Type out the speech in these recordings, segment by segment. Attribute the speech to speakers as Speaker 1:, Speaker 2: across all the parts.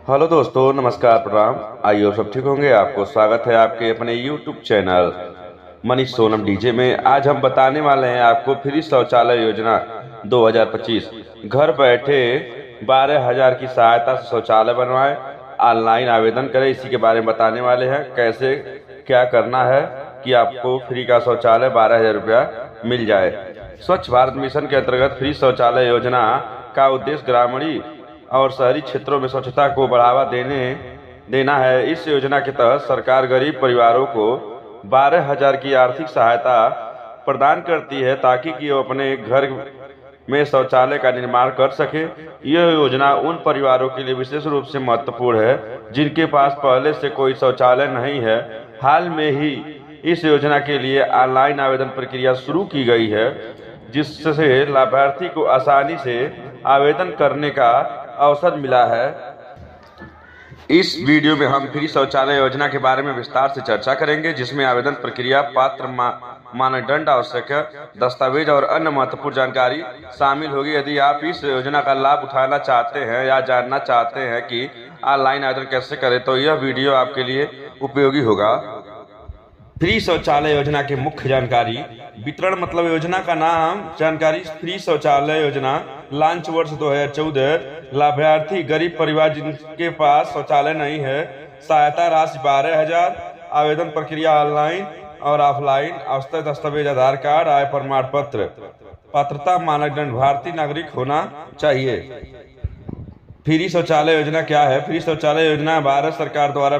Speaker 1: Hello दोस्तों, नमस्कार, प्रणाम। आइए सब ठीक होंगे। आपको स्वागत है आपके अपने YouTube channel Manish Sonam DJ में। आज हम बताने वाले हैं आपको फ्री शौचालय योजना 2025। घर बैठे 12,000 की सहायता से शौचालय बनवाएं, ऑनलाइन आवेदन करें। इसी के बारे में बताने वाले हैं कैसे क्या करना है कि आपको फ्री का शौचालय 12,000 रुपया मिल जाए। स्वच्छ भारत मिशन के अंतर्गत फ्री शौचालय योजना का उद्देश्य ग्रामीण और शहरी क्षेत्रों में स्वच्छता को बढ़ावा देना है। इस योजना के तहत सरकार गरीब परिवारों को 12,000 की आर्थिक सहायता प्रदान करती है ताकि वो अपने घर में शौचालय का निर्माण कर सके। यह योजना उन परिवारों के लिए विशेष रूप से महत्वपूर्ण है जिनके पास पहले से कोई शौचालय नहीं है। हाल में ही इस योजना के लिए ऑनलाइन आवेदन प्रक्रिया शुरू की गई है, जिससे लाभार्थी को आसानी से आवेदन करने का अवसर मिला है। इस वीडियो में हम फ्री शौचालय योजना के बारे में विस्तार से चर्चा करेंगे, जिसमें आवेदन प्रक्रिया, पात्र मानदंड, आवश्यक दस्तावेज और अन्य महत्वपूर्ण जानकारी शामिल होगी। यदि आप इस योजना का लाभ उठाना चाहते हैं या जानना चाहते हैं कि ऑनलाइन आवेदन कैसे करें, तो यह वीडियो आपके लिए उपयोगी होगा। फ्री शौचालय योजना के मुख्य जानकारी। वितरण मतलब योजना का नाम, जानकारी। फ्री शौचालय योजना लॉन्च वर्ष 2014। लाभार्थी गरीब परिवार जिनके पास शौचालय नहीं है। सहायता राशि 12,000। आवेदन प्रक्रिया ऑनलाइन और ऑफलाइन। आवश्यक दस्तावेज आधार कार्ड, आय प्रमाण पत्र। पात्रता मानदंड भारतीय नागरिक होना चाहिए। फ्री शौचालय योजना क्या है? फ्री शौचालय योजना भारत सरकार द्वारा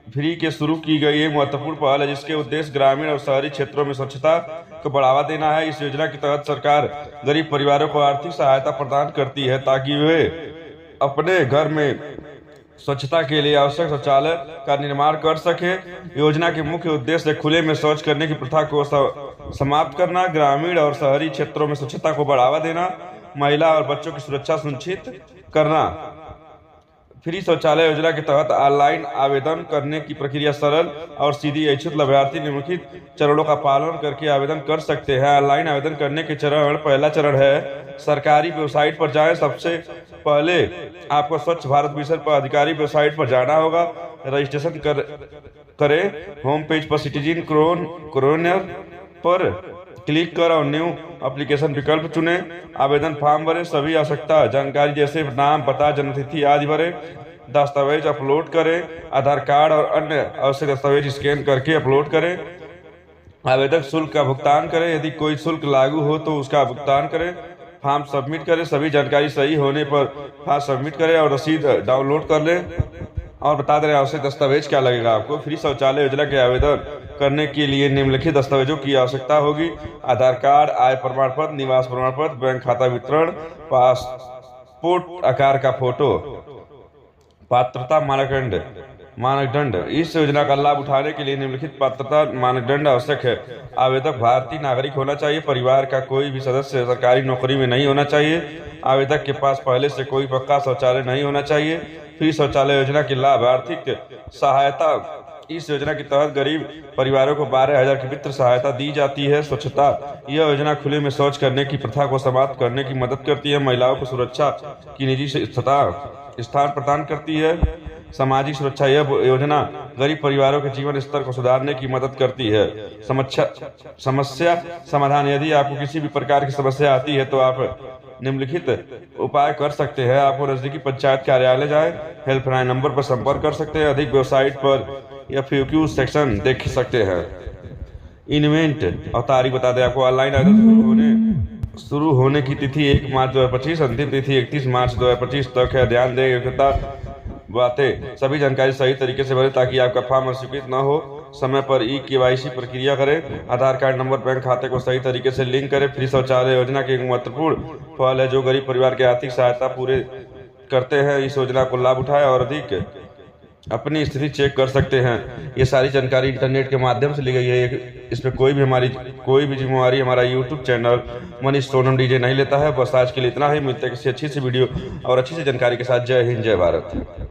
Speaker 1: फ्री के शुरू की गई एक महत्वपूर्ण पहल है, जिसके उद्देश्य ग्रामीण और शहरी क्षेत्रों में स्वच्छता को बढ़ावा देना है। इस योजना के तहत सरकार गरीब परिवारों को आर्थिक सहायता प्रदान करती है ताकि वे अपने घर में स्वच्छता के लिए आवश्यक शौचालय का निर्माण कर सके। योजना के मुख्य उद्देश्य खुले में शौच करने की प्रथा को समाप्त करना, ग्रामीण और शहरी क्षेत्रों में स्वच्छता को बढ़ावा देना, महिला और बच्चों की सुरक्षा सुनिश्चित करना। फ्री शौचालय योजना के तहत ऑनलाइन आवेदन करने की प्रक्रिया सरल और सीधी। इच्छुक लाभार्थी निम्नलिखित चरणों का पालन करके आवेदन कर सकते हैं। ऑनलाइन आवेदन करने के चरण। पहला चरण है सरकारी वेबसाइट पर जाएं। सबसे पहले आपको स्वच्छ भारत मिशन पर आधिकारिक वेबसाइट पर जाना होगा। रजिस्ट्रेशन करें। होम पेज पर सिटीजन क्रोनियर पर क्लिक कर और न्यू एप्लीकेशन विकल्प चुने। आवेदन फॉर्म भरें। सभी आवश्यकता जानकारी जैसे नाम, पता, जन्मतिथि आदि भरें। दस्तावेज अपलोड करें। आधार कार्ड और अन्य आवश्यक दस्तावेज स्कैन करके अपलोड करें। आवेदक शुल्क का भुगतान करें। यदि कोई शुल्क लागू हो तो उसका भुगतान करें। फॉर्म सबमिट करें। सभी जानकारी सही होने पर फॉर्म सबमिट करें और रसीद डाउनलोड कर लें। और बता दें आवश्यक दस्तावेज क्या लगेगा आपको। फ्री शौचालय योजना के आवेदन करने के लिए निम्नलिखित दस्तावेजों की आवश्यकता होगी: आधार कार्ड, आय प्रमाण पत्र, निवास प्रमाण पत्र, बैंक खाता विवरण, पासपोर्ट आकार का फोटो। पात्रता मानदंड। इस योजना का लाभ उठाने के लिए निम्नलिखित पात्रता मानदंड आवश्यक है। आवेदक भारतीय नागरिक होना चाहिए। परिवार का कोई भी सदस्य सरकारी नौकरी में नहीं होना चाहिए। आवेदक के पास पहले से कोई पक्का शौचालय नहीं होना चाहिए। फ्री शौचालय योजना के लाभ। आर्थिक सहायता। इस योजना के तहत गरीब परिवारों को 12,000 की वित्तीय सहायता दी जाती है। स्वच्छता। यह योजना खुले में शौच करने की प्रथा को समाप्त करने की मदद करती है। महिलाओं को सुरक्षा की निजी स्थान प्रदान करती है। सामाजिक सुरक्षा। यह योजना गरीब परिवारों के जीवन स्तर को सुधारने की मदद करती है। समस्या समाधान। यदि आपको किसी भी प्रकार की समस्या आती है तो आप निम्नलिखित उपाय कर सकते हैं। आपको नजदीकी पंचायत कार्यालय जाएं। हेल्पलाइन नंबर पर संपर्क कर सकते हैं। अधिक वेबसाइट पर या FAQ सेक्शन देख सकते हैं। इवेंट और तारीख बता दें आपको। ऑनलाइन आवेदन शुरू होने की तिथि 1 मार्च 2025। अंतिम तिथि 31 मार्च 2025 तक है। ध्यान दें योग्यता बातें। सभी जानकारी सही तरीके से भरें ताकि आपका फॉर्म अस्वीकृत न हो। समय पर KYC प्रक्रिया करें। आधार कार्ड नंबर, बैंक खाते को सही तरीके से लिंक करें। फ्री शौचालय योजना की एक महत्वपूर्ण पहल है जो गरीब परिवार की आर्थिक सहायता पूरे करते हैं। इस योजना को लाभ उठाएं और अधिक अपनी स्थिति चेक कर सकते हैं। ये सारी जानकारी इंटरनेट के माध्यम से ली गई है। इसमें कोई भी जिम्मेवारी हमारा YouTube channel Manish Sonam DJ नहीं लेता है। बस आज के लिए इतना ही। मिलते हैं किसी अच्छी सी वीडियो और अच्छी सी जानकारी के साथ। जय हिंद, जय भारत।